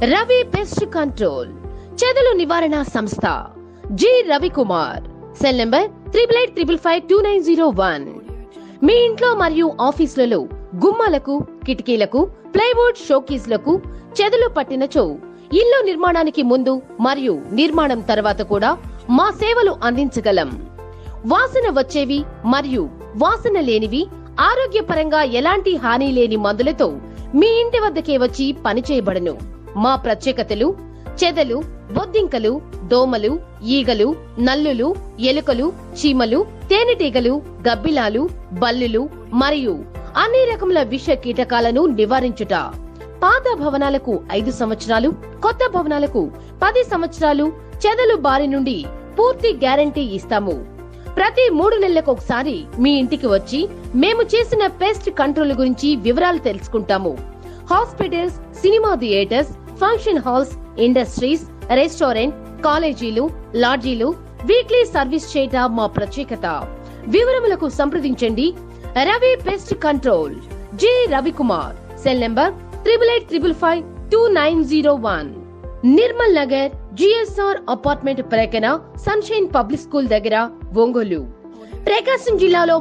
Ravi pest control చెదలు నివారణ సంస్థ జి రవికుమార్. Cell number 8885552901. మీ ఇంట్లో మరియు ఆఫీసులలో గుమ్మాలకు, కిటికీలకు, ప్లైవుడ్ షోకీస్లకు చెదలు పట్టినచో ఇల్లు నిర్మాణానికి ముందు మరియు నిర్మాణం తర్వాత కూడా మా సేవలు అందించగలం. వాసన వచ్చేవి మరియు వాసన లేనివి, ఆరోగ్యపరంగా ఎలాంటి హాని లేని మందులతో మీ ఇంటి వద్దకే వచ్చి పనిచేయబడను. మా ప్రత్యేకతలు: చెదలు, బొద్దింకలు, దోమలు, ఈగలు, నల్లులు, ఎలుకలు, చీమలు, తేనెటీగలు, గబ్బిలాలు, బల్లులు మరియు అన్ని రకముల విష కీటకాలను నివారించుట. పాత భవనాలకు 5 సంవత్సరాలు, కొత్త భవనాలకు 10 సంవత్సరాలు చెదలు బారి నుండి పూర్తి గ్యారంటీ ఇస్తాము. ప్రతి 3 నెలలకు ఒకసారి మీ ఇంటికి వచ్చి మేము చేసిన పెస్ట్ కంట్రోల్ గురించి వివరాలు తెలుసుకుంటాము. Hospitals, cinema theatres, function halls, industries, restaurant, కాలేజీలు, లాడ్జీలు వీక్లీ సర్వీస్ చేయట మా ప్రత్యేకత. వివరములకు సంప్రదించండి. Ravi pest control, G Ravikumar. Cell number 8855552901. Nirmal Nagar, GSR apartment ప్రక్కన సన్షైన్ పబ్లిక్ స్కూల్ దగ్గర, ఒంగోలు. ప్రకాశం జిల్లాలో